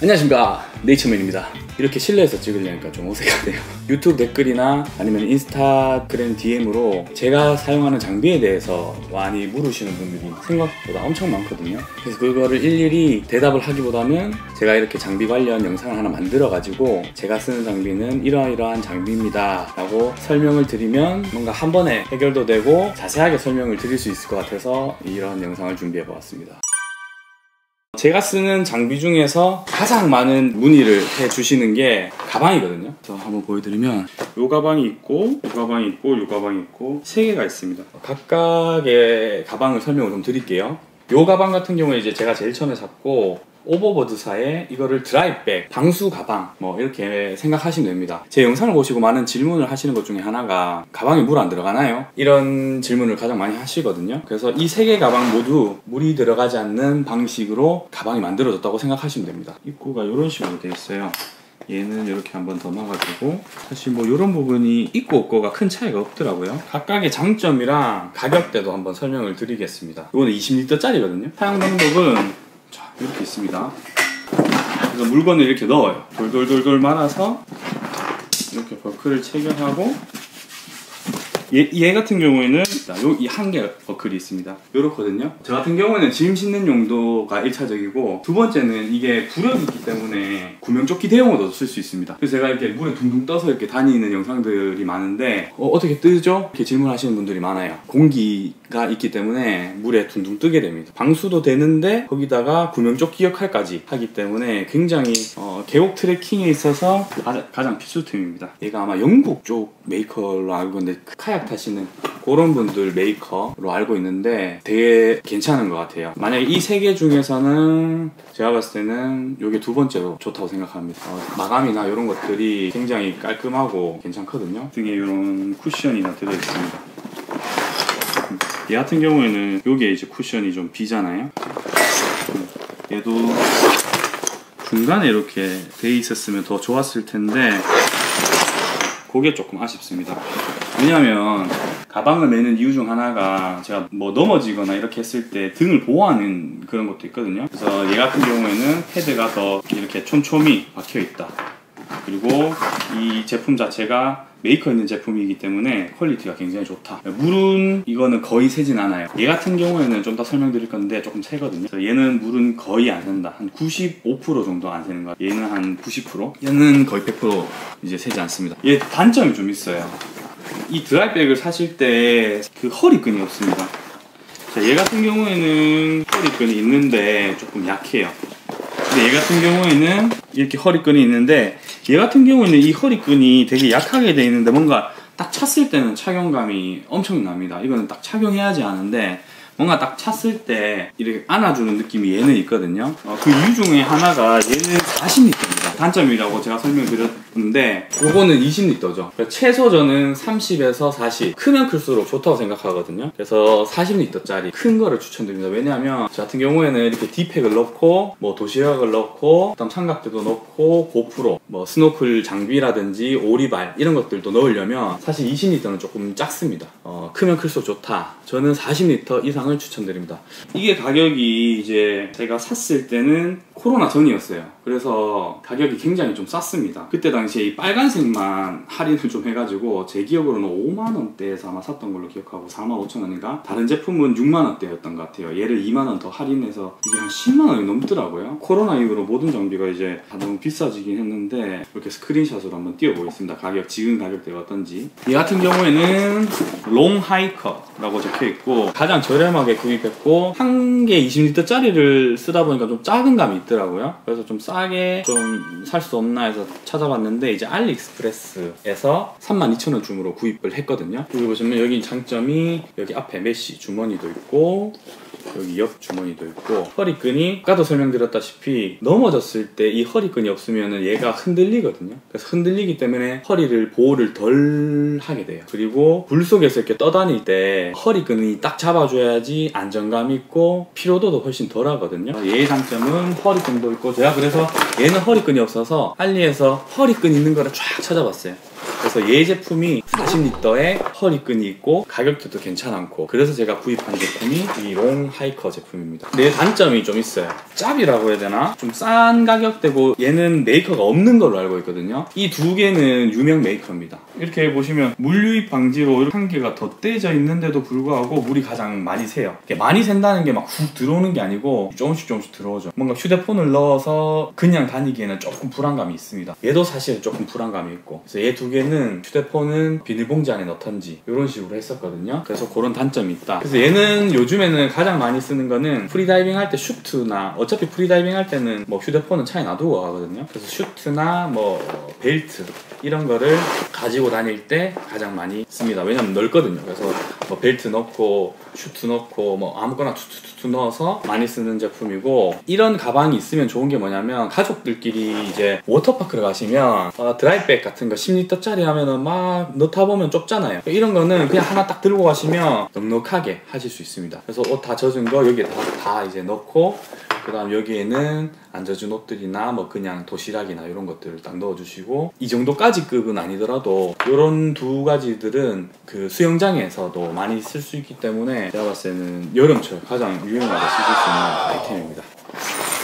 안녕하십니까, 네이처맨입니다. 이렇게 실내에서 찍으려니까 좀 어색하네요. 유튜브 댓글이나 아니면 인스타그램 DM으로 제가 사용하는 장비에 대해서 많이 물으시는 분들이 생각보다 엄청 많거든요. 그래서 그거를 일일이 대답을 하기보다는 제가 이렇게 장비 관련 영상을 하나 만들어 가지고 제가 쓰는 장비는 이러이러한 장비입니다 라고 설명을 드리면 뭔가 한 번에 해결도 되고 자세하게 설명을 드릴 수 있을 것 같아서 이런 영상을 준비해 보았습니다. 제가 쓰는 장비 중에서 가장 많은 문의를 해주시는 게 가방이거든요. 그래서 한번 보여드리면 요 가방이 있고, 요 가방이 있고, 요 가방이 있고 3개가 있습니다. 각각의 가방을 설명을 좀 드릴게요. 요 가방 같은 경우에 이제 제가 제일 처음에 샀고, 오버보드사의 이거를 드라이백, 방수 가방 뭐 이렇게 생각하시면 됩니다. 제 영상을 보시고 많은 질문을 하시는 것 중에 하나가 가방에 물 안 들어가나요? 이런 질문을 가장 많이 하시거든요. 그래서 이 3개 가방 모두 물이 들어가지 않는 방식으로 가방이 만들어졌다고 생각하시면 됩니다. 입구가 이런 식으로 되어 있어요. 얘는 이렇게 한번 더 넣어가지고, 사실 뭐 이런 부분이 있고 없고가 큰 차이가 없더라고요. 각각의 장점이랑 가격대도 한번 설명을 드리겠습니다. 이거는 20L짜리거든요 사용 방법은 이렇게 있습니다. 그래서 물건을 이렇게 넣어요. 돌돌돌돌 말아서 이렇게 버클을 체결하고, 얘 같은 경우에는 이 한 개 버클이 있습니다. 이렇거든요. 저 같은 경우에는 짐 싣는 용도가 1차적이고, 두 번째는 이게 부력이 있기 때문에 구명조끼 대용으로도 쓸 수 있습니다. 그래서 제가 이렇게 물에 둥둥 떠서 이렇게 다니는 영상들이 많은데 어떻게 뜨죠? 이렇게 질문하시는 분들이 많아요. 공기가 있기 때문에 물에 둥둥 뜨게 됩니다. 방수도 되는데 거기다가 구명조끼 역할까지 하기 때문에 굉장히 계곡 트레킹에 있어서 가장 필수템입니다. 얘가 아마 영국 쪽 메이커로 알고 있는데, 카약 타시는 그런 분들 메이커로 알고 있는데 되게 괜찮은 것 같아요. 만약에 이 3개 중에서는 제가 봤을 때는 이게 두 번째로 좋다고 생각합니다. 마감이나 이런 것들이 굉장히 깔끔하고 괜찮거든요. 등에 이런 쿠션이나 들어있습니다. 얘 같은 경우에는 이게 이제 쿠션이 좀 비잖아요. 얘도 중간에 이렇게 돼 있었으면 더 좋았을 텐데 그게 조금 아쉽습니다. 왜냐면 가방을 매는 이유 중 하나가 제가 뭐 넘어지거나 이렇게 했을 때 등을 보호하는 그런 것도 있거든요. 그래서 얘 같은 경우에는 패드가 더 이렇게 촘촘히 박혀 있다. 그리고 이 제품 자체가 메이커 있는 제품이기 때문에 퀄리티가 굉장히 좋다. 물은 이거는 거의 새진 않아요. 얘 같은 경우에는 좀 더 설명드릴 건데 조금 새거든요. 그래서 얘는 물은 거의 안 샌다. 한 95% 정도 안 새는 것 같아요. 얘는 한 90%, 얘는 거의 100% 이제 새지 않습니다. 얘 단점이 좀 있어요. 이 드라이백을 사실 때 그 허리끈이 없습니다. 자, 얘 같은 경우에는 허리끈이 있는데 조금 약해요. 근데 얘 같은 경우에는 이렇게 허리끈이 있는데, 얘 같은 경우에는 이 허리끈이 되게 약하게 돼 있는데 뭔가 딱 찼을 때는 착용감이 엄청납니다. 이거는 딱 착용해야지 아는데 뭔가 딱 찼을 때 이렇게 안아주는 느낌이 얘는 있거든요. 그 이유 중에 하나가 얘는 40L입니다. 단점이라고 제가 설명드렸는데 요거는 20L죠. 그러니까 최소 저는 30에서 40, 크면 클수록 좋다고 생각하거든요. 그래서 40L짜리 큰 거를 추천드립니다. 왜냐하면 저 같은 경우에는 이렇게 디팩을 넣고 뭐 도시락을 넣고 그다음 삼각대도 넣고 고프로 뭐 스노클 장비라든지 오리발 이런 것들도 넣으려면 사실 20L는 조금 작습니다. 크면 클수록 좋다. 저는 40L 이상을 추천드립니다. 이게 가격이 이제 제가 샀을 때는 코로나 전이었어요. 그래서 가격이 굉장히 좀 쌌습니다. 그때 당시에 이 빨간색만 할인을 좀 해가지고 제 기억으로는 5만원대에서 아마 샀던 걸로 기억하고 45,000원인가? 다른 제품은 6만원대였던 것 같아요. 얘를 2만원 더 할인해서 이게 한 10만원이 넘더라고요. 코로나 이후로 모든 장비가 이제 다 너무 비싸지긴 했는데 이렇게 스크린샷으로 한번 띄워보겠습니다. 지금 가격대가 어떤지. 이 같은 경우에는 롱 하이커라고 적혀있고 가장 저렴하게 구입했고, 한 개 20L짜리를 쓰다 보니까 좀 작은 감이 있더라고요. 그래서 좀 싸게 좀 살 수 없나 해서 찾아봤는데 이제 알리익스프레스에서 32,000원 줌으로 구입을 했거든요. 여기 보시면 여기 장점이 여기 앞에 메쉬 주머니도 있고 여기 옆 주머니도 있고, 허리끈이 아까도 설명드렸다시피 넘어졌을 때 이 허리끈이 없으면 얘가 흔들리거든요. 그래서 흔들리기 때문에 허리를 보호를 덜 하게 돼요. 그리고 물 속에서 이렇게 떠다닐 때 허리끈이 딱 잡아줘야지 안정감 있고 피로도도 훨씬 덜 하거든요. 얘의 장점은 허리끈도 있고, 제가 그래서 얘는 허리끈이 없어서 알리에서 허리끈 있는 거를 쫙 찾아봤어요. 그래서 얘 제품이 40리터에 허리끈이 있고 가격대도 괜찮고, 그래서 제가 구입한 제품이 이 롱 하이커 제품입니다. 내 단점이 좀 있어요. 짭이라고 해야 되나? 좀 싼 가격대고 얘는 메이커가 없는 걸로 알고 있거든요. 이 두 개는 유명 메이커입니다. 이렇게 보시면 물 유입 방지로 이렇게 한 개가 덧대져 있는데도 불구하고 물이 가장 많이 새요. 많이 샌다는 게 막 훅 들어오는 게 아니고 조금씩 들어오죠. 뭔가 휴대폰을 넣어서 그냥 다니기에는 조금 불안감이 있습니다. 얘도 사실 조금 불안감이 있고, 그래서 얘 두 개는 휴대폰은 비닐봉지 안에 넣던지 이런 식으로 했었거든요. 그래서 그런 단점이 있다. 그래서 얘는 요즘에는 가장 많이 쓰는 거는 프리다이빙 할 때 슈트나, 어차피 프리다이빙 할 때는 뭐 휴대폰은 차에 놔두고 가거든요. 그래서 슈트나 뭐 벨트 이런 거를 가지고 다닐 때 가장 많이 씁니다. 왜냐면 넓거든요. 그래서 뭐 벨트 넣고 슈트 넣고 뭐 아무거나 툭툭툭 넣어서 많이 쓰는 제품이고, 이런 가방이 있으면 좋은 게 뭐냐면 가족들끼리 이제 워터파크를 가시면 드라이백 같은 거 10리터짜리 하면은 막 넣다 보면 좁잖아요. 이런 거는 그냥 하나 딱 들고 가시면 넉넉하게 하실 수 있습니다. 그래서 옷 다 젖은 거 여기에 다 이제 넣고, 그 다음 여기에는 안 젖은 옷들이나 뭐 그냥 도시락이나 이런 것들을 딱 넣어주시고, 이 정도까지 급은 아니더라도 이런 두 가지들은 그 수영장에서도 많이 쓸 수 있기 때문에 제가 봤을 때는 여름철 가장 유용하게 쓰실 수 있는 아이템입니다.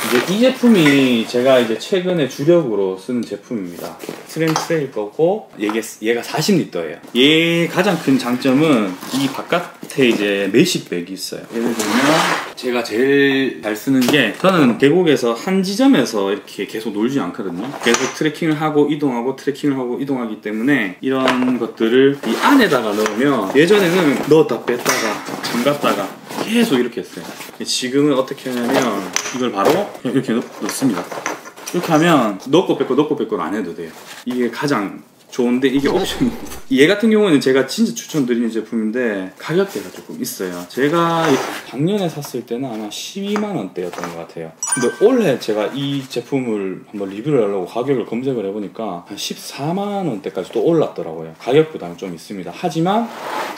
이제 이 제품이 제가 이제 최근에 주력으로 쓰는 제품입니다. 트램트레일 거고, 얘가 40리터예요. 얘 가장 큰 장점은 이 바깥에 이제 메쉬백이 있어요. 예를 들면 제가 제일 잘 쓰는 게, 저는 계곡에서 한 지점에서 이렇게 계속 놀지 않거든요. 계속 트레킹을 하고 이동하고 트레킹을 하고 이동하기 때문에 이런 것들을 이 안에다가 넣으면, 예전에는 넣었다 뺐다가 잠갔다가 계속 이렇게 했어요. 지금은 어떻게 하냐면 이걸 바로 이렇게 넣습니다. 이렇게 하면 넣고 뺏고 안 해도 돼요. 이게 가장 좋은데 이게 옵션입니다. 얘 같은 경우는 제가 진짜 추천드리는 제품인데 가격대가 조금 있어요. 제가 작년에 샀을 때는 아마 12만원대였던 것 같아요. 근데 올해 제가 이 제품을 한번 리뷰를 하려고 가격을 검색을 해보니까 한 14만원대까지 또 올랐더라고요. 가격 부담이 좀 있습니다. 하지만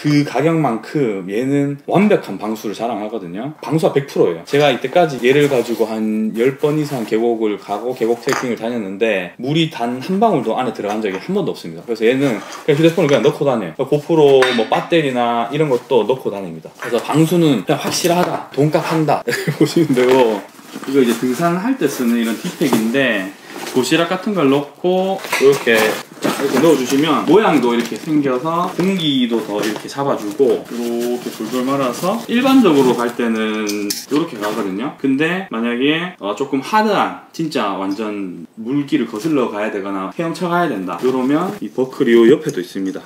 그 가격만큼 얘는 완벽한 방수를 자랑하거든요. 방수가 100%예요. 제가 이때까지 얘를 가지고 한 10번 이상 계곡을 가고 계곡 트레킹을 다녔는데 물이 단 한 방울도 안에 들어간 적이 한 번도 없습니다. 그래서 얘는 그냥 휴대폰을 그냥 넣고 다녀요. 고프로 뭐 배터리나 이런 것도 넣고 다닙니다. 그래서 방수는 그냥 확실하다, 돈값 한다 이렇게 보시면 되고, 이거 이제 등산할 때 쓰는 이런 디팩인데 도시락 같은 걸 넣고 이렇게 넣어주시면 모양도 이렇게 생겨서 공기도 더 이렇게 잡아주고, 이렇게 돌돌 말아서 일반적으로 갈 때는 이렇게 가거든요. 근데 만약에 조금 하드한, 진짜 완전 물길을 거슬러 가야 되거나 헤엄쳐 가야 된다 이러면 이 버클이 요 옆에도 있습니다.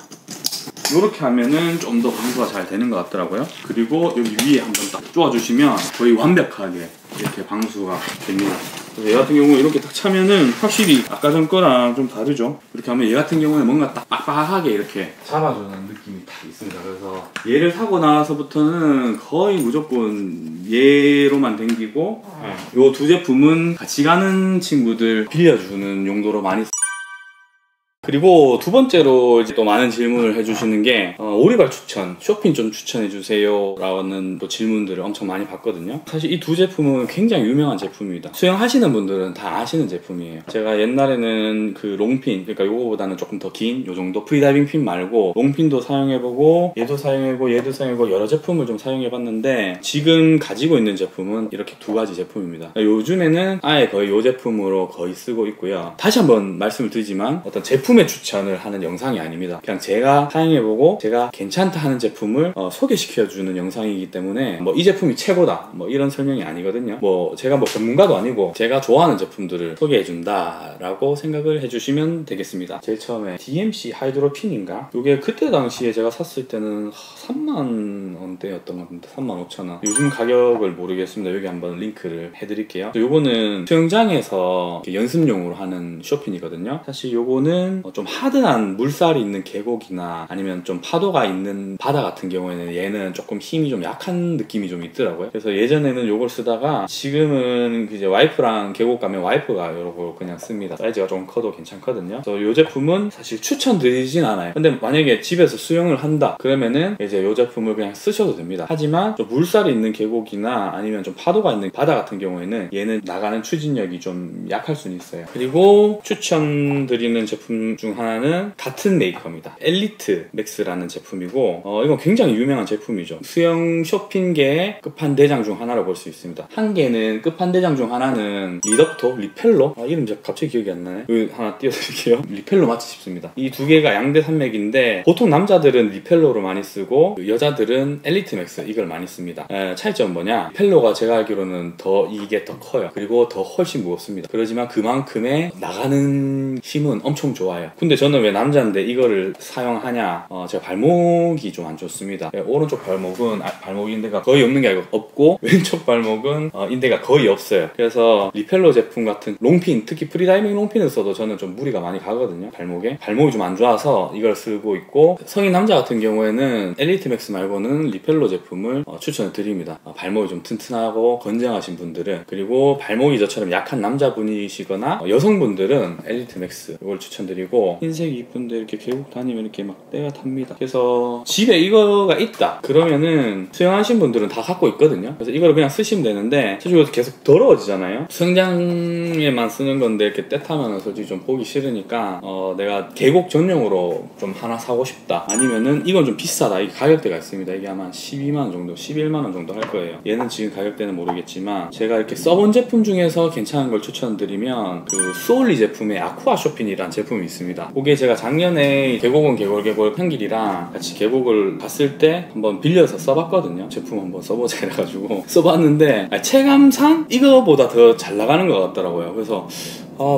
이렇게 하면은 좀 더 방수가 잘 되는 것 같더라고요. 그리고 여기 위에 한번 딱 쪼아주시면 거의 완벽하게 이렇게 방수가 됩니다. 얘 같은 경우 이렇게 딱 차면은 확실히 아까 전 거랑 좀 다르죠. 이렇게 하면 얘 같은 경우는 뭔가 딱 빡빡하게 이렇게 잡아주는 느낌이 딱 있습니다. 그래서 얘를 사고 나서부터는 거의 무조건 얘로만 댕기고, 요 두 제품은 같이 가는 친구들 빌려주는 용도로 많이 그리고 두 번째로 이제 또 많은 질문을 해주시는 게 오리발 추천, 쇼핑 좀 추천해주세요 라는 또 질문들을 엄청 많이 받거든요. 사실 이 두 제품은 굉장히 유명한 제품입니다. 수영하시는 분들은 다 아시는 제품이에요. 제가 옛날에는 그 롱핀, 그러니까 요거보다는 조금 더 긴 요 정도 프리다이빙 핀 말고 롱핀도 사용해보고 얘도 사용해보고 여러 제품을 좀 사용해봤는데, 지금 가지고 있는 제품은 이렇게 두 가지 제품입니다. 요즘에는 아예 거의 요 제품으로 거의 쓰고 있고요. 다시 한번 말씀을 드리지만 어떤 제품의 추천을 하는 영상이 아닙니다. 그냥 제가 사용해보고 제가 괜찮다 하는 제품을 소개시켜주는 영상이기 때문에 뭐 이 제품이 최고다 뭐 이런 설명이 아니거든요. 뭐 제가 뭐 전문가도 아니고 제가 좋아하는 제품들을 소개해준다 라고 생각을 해주시면 되겠습니다. 제일 처음에 DMC 하이드로핀인가? 이게 그때 당시에 제가 샀을 때는 3만원대였던 것 같은데 35,000원. 요즘 가격을 모르겠습니다. 여기 한번 링크를 해드릴게요. 요거는 수영장에서 연습용으로 하는 쇼핀이거든요. 사실 요거는 좀 하드한 물살이 있는 계곡이나 아니면 좀 파도가 있는 바다 같은 경우에는 얘는 조금 힘이 좀 약한 느낌이 좀 있더라고요. 그래서 예전에는 요걸 쓰다가 지금은 이제 와이프랑 계곡 가면 와이프가 요거 그냥 씁니다. 사이즈가 좀 커도 괜찮거든요. 그래서 요 제품은 사실 추천드리진 않아요. 근데 만약에 집에서 수영을 한다 그러면은 이제 요 제품을 그냥 쓰셔도 됩니다. 하지만 좀 물살이 있는 계곡이나 아니면 좀 파도가 있는 바다 같은 경우에는 얘는 나가는 추진력이 좀 약할 수는 있어요. 그리고 추천드리는 제품 제품 중 하나는 같은 메이커입니다. 엘리트 맥스라는 제품이고 이건 굉장히 유명한 제품이죠. 수영 쇼핑계의 끝판대장 중 하나로 볼 수 있습니다. 한 개는 끝판대장 중 하나는 리덕토, 리펠로 이름 제가 갑자기 기억이 안 나네. 여기 하나 띄워드릴게요. 리펠로 맞지 싶습니다. 이 두 개가 양대 산맥인데 보통 남자들은 리펠로를 많이 쓰고 여자들은 엘리트 맥스 이걸 많이 씁니다. 차이점은 뭐냐? 리펠로가 제가 알기로는 이게 더 커요. 그리고 더 훨씬 무겁습니다. 그러지만 그만큼의 나가는 힘은 엄청 좋아요. 근데 저는 왜 남자인데 이거를 사용하냐? 제가 발목이 좀 안 좋습니다. 오른쪽 발목은 발목 인대가 거의 없는 게 아니고 없고 왼쪽 발목은 인대가 거의 없어요. 그래서 리펠로 제품 같은 롱핀, 특히 프리다이빙 롱핀을 써도 저는 좀 무리가 많이 가거든요. 발목이 좀 안 좋아서 이걸 쓰고 있고, 성인 남자 같은 경우에는 엘리트 맥스 말고는 리펠로 제품을 추천을 드립니다. 발목이 좀 튼튼하고 건장하신 분들은, 그리고 발목이 저처럼 약한 남자분이시거나 여성분들은 엘리트 맥스 이걸 추천드리고, 흰색이 이쁜데 이렇게 계곡 다니면 이렇게 막 때가 탑니다. 그래서 집에 이거가 있다 그러면은 수영하신 분들은 다 갖고 있거든요. 그래서 이거를 그냥 쓰시면 되는데 사실 이거 계속 더러워지잖아요. 수영장에만 쓰는 건데 이렇게 때 타면 솔직히 좀 보기 싫으니까 내가 계곡 전용으로 좀 하나 사고 싶다, 아니면은 이건 좀 비싸다, 이게 가격대가 있습니다. 이게 아마 12만원 정도 11만원 정도 할 거예요. 얘는 지금 가격대는 모르겠지만 제가 이렇게 써본 제품 중에서 괜찮은 걸 추천드리면 그 수올리 제품의 아쿠아 쇼핀이라는 제품이 있습니다. 그게 제가 작년에 계곡은 계골 평길이랑 같이 계곡을 갔을 때 한번 빌려서 써봤거든요. 제품 한번 써보자 이래가지고 써봤는데 체감상 이거보다 더 잘 나가는 것 같더라고요. 그래서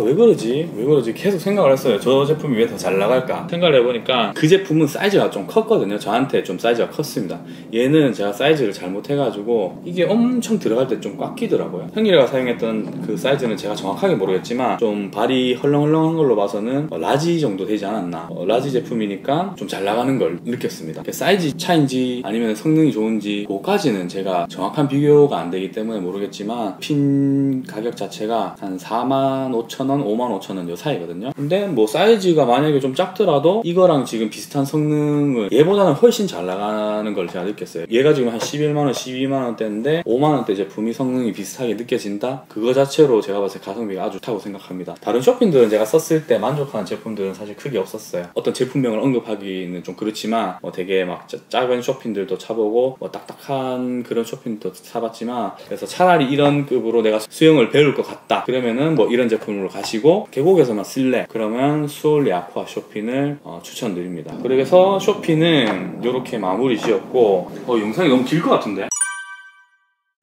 왜 그러지 계속 생각을 했어요. 저 제품이 왜 더 잘 나갈까 생각을 해보니까 그 제품은 사이즈가 좀 컸거든요. 저한테 좀 사이즈가 컸습니다. 얘는 제가 사이즈를 잘못해가지고 이게 엄청 들어갈 때 좀 꽉 끼더라고요. 형님이가 사용했던 그 사이즈는 제가 정확하게 모르겠지만 좀 발이 헐렁헐렁한 걸로 봐서는 라지 정도 되지 않았나. 라지 제품이니까 좀 잘 나가는 걸 느꼈습니다. 사이즈 차인지 아니면 성능이 좋은지 그거까지는 제가 정확한 비교가 안 되기 때문에 모르겠지만 핀 가격 자체가 한 45,000원, 55,000원 요 사이거든요. 근데 뭐 사이즈가 만약에 좀 작더라도 이거랑 지금 비슷한 성능을 얘보다는 훨씬 잘 나가는 걸 제가 느꼈어요. 얘가 지금 한 11만원, 12만원대인데 5만원대 제품이 성능이 비슷하게 느껴진다? 그거 자체로 제가 봤을 때 가성비가 아주 좋다고 생각합니다. 다른 쇼핑들은 제가 썼을 때 만족하는 제품들은 사실 크게 없었어요. 어떤 제품명을 언급하기는 좀 그렇지만 되게 막 작은 쇼핑들도 차보고 딱딱한 그런 쇼핑도 사봤지만, 그래서 차라리 이런 급으로 내가 수영을 배울 것 같다 그러면은 이런 제품으로 가시고, 계곡에서만 쓸래 그러면 수올리 아쿠아 쇼핀을 추천드립니다. 그래서 쇼핀은 이렇게 마무리 지었고, 영상이 너무 길 것 같은데?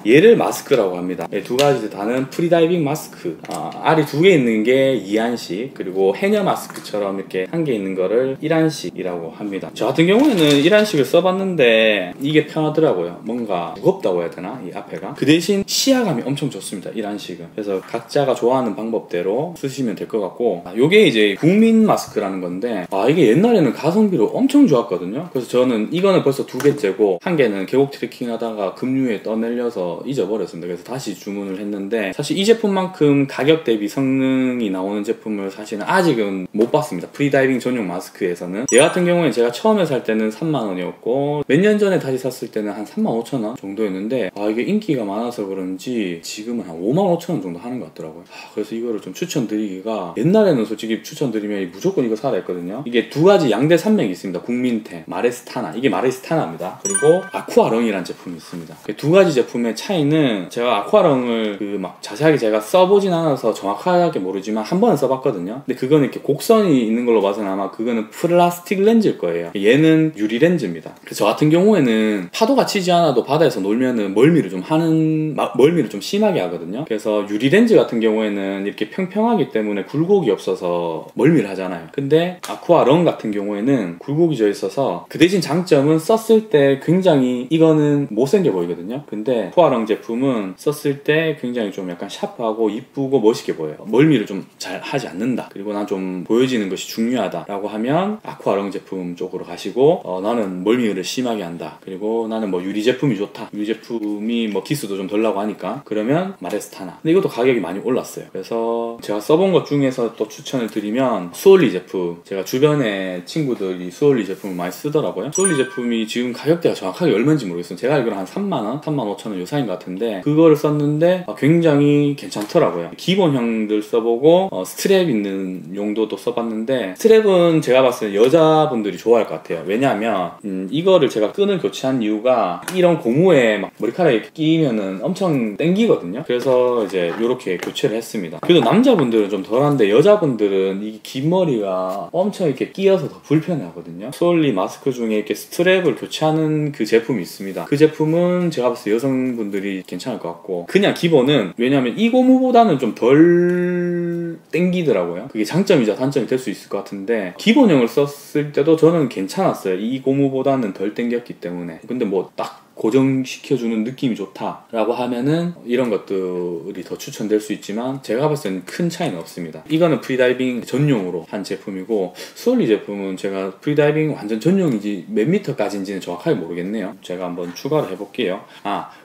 얘를 마스크라고 합니다. 두 가지 다는 프리다이빙 마스크. 알이 2개 있는 게 2안식, 그리고 해녀 마스크처럼 이렇게 1개 있는 거를 1안식이라고 합니다. 저 같은 경우에는 1안식을 써봤는데 이게 편하더라고요. 뭔가 무겁다고 해야 되나? 이 앞에가. 그 대신 시야감이 엄청 좋습니다. 1안식은. 그래서 각자가 좋아하는 방법대로 쓰시면 될 것 같고, 요게 이제 국민 마스크라는 건데 이게 옛날에는 가성비로 엄청 좋았거든요. 그래서 저는 이거는 벌써 2개째고, 한 개는 계곡 트레킹 하다가 급류에 떠밀려서 잊어버렸습니다. 그래서 다시 주문을 했는데, 사실 이 제품만큼 가격 대비 성능이 나오는 제품을 사실은 아직은 못 봤습니다. 프리다이빙 전용 마스크에서는. 얘 같은 경우에 제가 처음에 살 때는 3만원이었고 몇 년 전에 다시 샀을 때는 한 35,000원 정도였는데 이게 인기가 많아서 그런지 지금은 한 55,000원 정도 하는 것 같더라고요. 그래서 이거를 좀 추천드리기가, 옛날에는 솔직히 추천드리면 무조건 이거 사라 했거든요. 이게 2가지 양대 산맥이 있습니다. 국민템, 마레스타나, 이게 마레스타나입니다. 그리고 아쿠아렁이라는 제품이 있습니다. 2가지 제품의 차이는, 제가 아쿠아렁을 자세하게 제가 써보진 않아서 정확하게 모르지만 한 번은 써봤거든요. 근데 그거는 이렇게 곡선이 있는 걸로 봐서는 아마 그거는 플라스틱 렌즈일 거예요. 얘는 유리 렌즈입니다. 그래서 저 같은 경우에는 파도가 치지 않아도 바다에서 놀면은 멀미를 좀 심하게 하거든요. 그래서 유리 렌즈 같은 경우에는 이렇게 평평하기 때문에 굴곡이 없어서 멀미를 하잖아요. 근데 아쿠아렁 같은 경우에는 굴곡이 져 있어서, 그 대신 장점은 썼을 때 굉장히 이거는 못생겨 보이거든요. 근데 아쿠아렁 제품은 썼을 때 굉장히 좀 약간 샤프하고 이쁘고 멋있게 보여요. 멀미를 좀 잘 하지 않는다, 그리고 난 좀 보여지는 것이 중요하다 라고 하면 아쿠아렁 제품 쪽으로 가시고, 나는 멀미를 심하게 한다, 그리고 나는 유리 제품이 좋다, 유리 제품이 기스도 좀 덜 나고 하니까, 그러면 마레스타나. 근데 이것도 가격이 많이 올랐어요. 그래서 제가 써본 것 중에서 또 추천을 드리면 수올리 제품. 제가 주변에 친구들이 수올리 제품을 많이 쓰더라고요. 수올리 제품이 지금 가격대가 정확하게 얼마인지 모르겠어요. 제가 알기로 한 3만원, 35,000원 요 사이 차이인 것 같은데 그거를 썼는데 굉장히 괜찮더라고요. 기본형들 써보고 스트랩 있는 용도도 써봤는데 스트랩은 제가 봤을 때 여자분들이 좋아할 것 같아요. 왜냐하면 이거를 제가 끈을 교체한 이유가 이런 고무에 막 머리카락이 끼면은 엄청 땡기거든요. 그래서 이제 이렇게 교체를 했습니다. 그래도 남자분들은 좀 덜한데 여자분들은 이 긴 머리가 엄청 이렇게 끼어서 더 불편하거든요. 수올리 마스크 중에 이렇게 스트랩을 교체하는 그 제품이 있습니다. 그 제품은 제가 봤을 때 여성분들이 괜찮을 것 같고 그냥 기본은 왜냐면 이 고무보다는 좀 덜 땡기더라고요. 그게 장점이자 단점이 될 수 있을 것 같은데 기본형을 썼을 때도 저는 괜찮았어요. 이 고무보다는 덜 땡겼기 때문에. 근데 뭐 딱 고정시켜주는 느낌이 좋다라고 하면은 이런 것들이 더 추천될 수 있지만 제가 봤을 때는 큰 차이는 없습니다. 이거는 프리다이빙 전용으로 한 제품이고 수올리 제품은 제가 프리다이빙 완전 전용인지 몇 미터까지인지는 정확하게 모르겠네요. 제가 한번 추가를 해볼게요.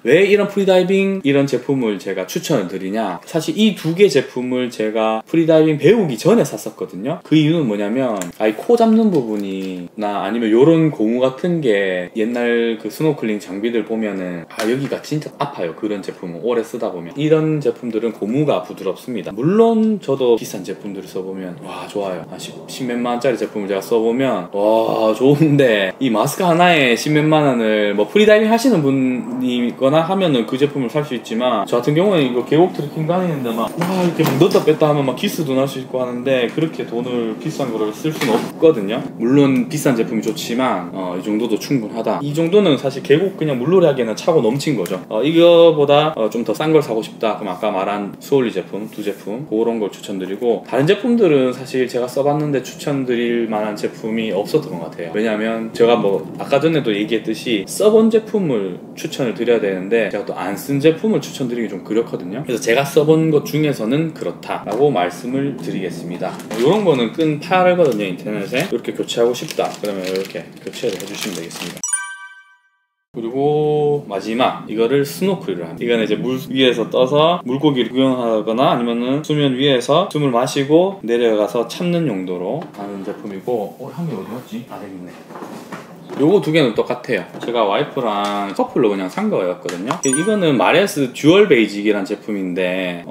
왜 이런 프리다이빙 이런 제품을 제가 추천을 드리냐, 사실 이 두 개 제품을 제가 프리다이빙 배우기 전에 샀었거든요. 그 이유는 뭐냐면 코 잡는 부분이나 아니면 요런 고무 같은 게 옛날 그 스노클링 장비들 보면은 여기가 진짜 아파요. 그런 제품은 오래 쓰다 보면. 이런 제품들은 고무가 부드럽습니다. 물론 저도 비싼 제품들을 써보면 와 좋아요. 10몇만 원짜리 제품을 제가 써보면 와 좋은데 이 마스크 하나에 10몇만 원을 뭐 프리다이빙 하시는 분이거나 하면은 그 제품을 살 수 있지만 저 같은 경우는 이거 계곡 트레킹 다니는데 막 이렇게 막 넣었다 뺐다 하면 막 기스도 날 수 있고 하는데 그렇게 돈을 비싼 거를 쓸 수는 없거든요. 물론 비싼 제품이 좋지만 이 정도도 충분하다. 이 정도는 사실 계곡 그냥 물놀이 하기에는 차고 넘친 거죠. 이거보다 좀 더 싼 걸 사고 싶다 그럼 아까 말한 수올리 제품 두 제품 그런 걸 추천드리고, 다른 제품들은 사실 제가 써봤는데 추천드릴 만한 제품이 없었던 것 같아요. 왜냐면 제가 뭐 아까 전에도 얘기했듯이 써본 제품을 추천을 드려야 되는데 제가 또 안 쓴 제품을 추천드리기 좀 그렇거든요. 그래서 제가 써본 것 중에서는 그렇다라고 말씀을 드리겠습니다. 이런 거는 끈 팔거든요 인터넷에. 이렇게 교체하고 싶다 그러면 이렇게 교체를 해주시면 되겠습니다. 그리고 마지막 이거를 스노클을 합니다. 이거는 이제 물 위에서 떠서 물고기를 구경하거나 아니면은 수면 위에서 숨을 마시고 내려가서 참는 용도로 하는 제품이고 향이 어디 갔지? 여기 있네. 요거 두 개는 똑같아요. 제가 와이프랑 커플로 그냥 산 거였거든요. 이거는 마레스 듀얼 베이직이란 제품인데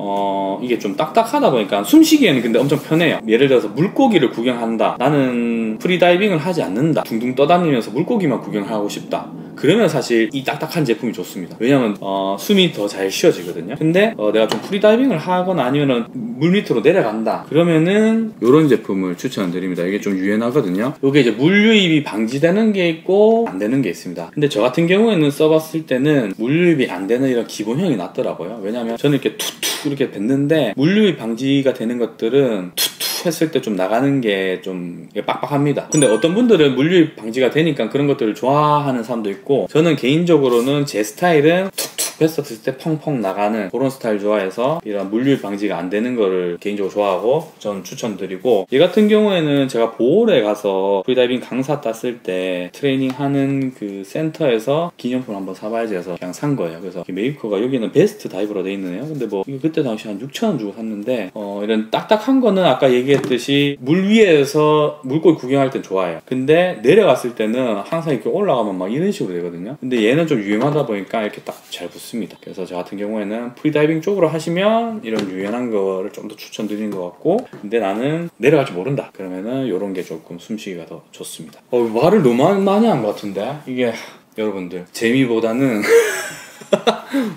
이게 좀 딱딱하다 보니까 숨쉬기에는 근데 엄청 편해요. 예를 들어서 물고기를 구경한다, 나는 프리다이빙을 하지 않는다, 둥둥 떠다니면서 물고기만 구경하고 싶다, 그러면 사실 이 딱딱한 제품이 좋습니다. 왜냐면 숨이 더 잘 쉬어지거든요. 근데 내가 좀 프리다이빙을 하거나 아니면 물 밑으로 내려간다 그러면은 이런 제품을 추천드립니다. 이게 좀 유연하거든요. 이게 이제 물 유입이 방지되는 게 있고 안 되는 게 있습니다. 근데 저 같은 경우에는 써봤을 때는 물 유입이 안 되는 이런 기본형이 낫더라고요. 왜냐면 저는 이렇게 툭툭 이렇게 뱉는데 물 유입 방지가 되는 것들은 툭툭 했을 때 좀 나가는 게 좀 빡빡합니다. 근데 어떤 분들은 물 유입 방지가 되니까 그런 것들을 좋아하는 사람도 있고, 저는 개인적으로는 제 스타일은 툭툭 뺐었을 때 펑펑 나가는 그런 스타일 좋아해서 이런 물유입 방지가 안 되는 거를 개인적으로 좋아하고 전 추천드리고, 얘 같은 경우에는 제가 보홀에 가서 프리다이빙 강사 땄을 때 트레이닝 하는 그 센터에서 기념품 한번 사봐야지 해서 그냥 산 거예요. 그래서 메이커가 여기는 베스트 다이브로 돼 있네요. 근데 뭐 이거 그때 당시 한 6,000원 주고 샀는데 이런 딱딱한 거는 아까 얘기했듯이 물 위에서 물고기 구경할 땐 좋아해요. 근데 내려갔을 때는 항상 이렇게 올라가면 막 이런 식으로 되거든요. 근데 얘는 좀 유용하다 보니까 이렇게 딱 잘 붙습니다. 그래서 저 같은 경우에는 프리다이빙 쪽으로 하시면 이런 유연한 거를 좀 더 추천드리는 것 같고, 근데 나는 내려갈 줄 모른다 그러면은 이런 게 조금 숨쉬기가 더 좋습니다. 말을 너무 많이 한 것 같은데 이게 여러분들 재미보다는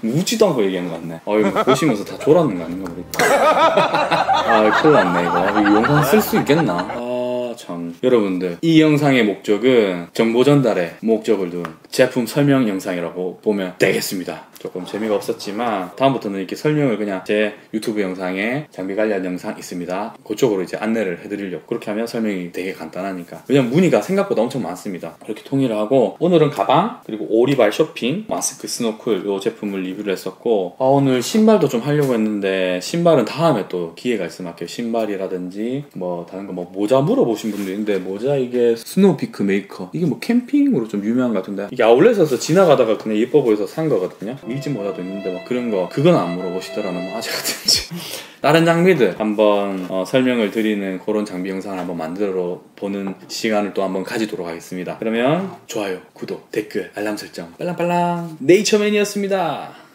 묻지도 않고 얘기하는 것 같네. 이거 보시면서 다 졸았는 거 아닌가 모르겠다. 큰일 났네 이거. 이 영상 쓸 수 있겠나? 참. 여러분들, 이 영상의 목적은 정보 전달의 목적을 둔 제품 설명 영상이라고 보면 되겠습니다. 조금 재미가 없었지만 다음부터는 이렇게 설명을 그냥 제 유튜브 영상에 장비 관련 영상 있습니다, 그쪽으로 이제 안내를 해드리려고. 그렇게 하면 설명이 되게 간단하니까. 왜냐면 문의가 생각보다 엄청 많습니다. 그렇게 통일을 하고, 오늘은 가방 그리고 오리발 쇼핑 마스크 스노클 이 제품을 리뷰를 했었고, 오늘 신발도 좀 하려고 했는데 신발은 다음에 또 기회가 있으면 할게요. 신발이라든지 뭐 다른 거 뭐 모자 물어보신 분도 있는데, 모자 이게 스노우피크 메이커, 이게 뭐 캠핑으로 좀 유명한 것 같은데 이게 아울렛에서 지나가다가 그냥 예뻐 보여서 산 거거든요. 밀짚 모자도 있는데 막 그런 거, 그건 안 물어보시더라는 뭐 아재 같은지. 다른 장비들 한번 설명을 드리는 그런 장비 영상을 한번 만들어 보는 시간을 또 한번 가지도록 하겠습니다. 그러면 좋아요, 구독, 댓글, 알람 설정 빨랑빨랑. 네이처맨이었습니다.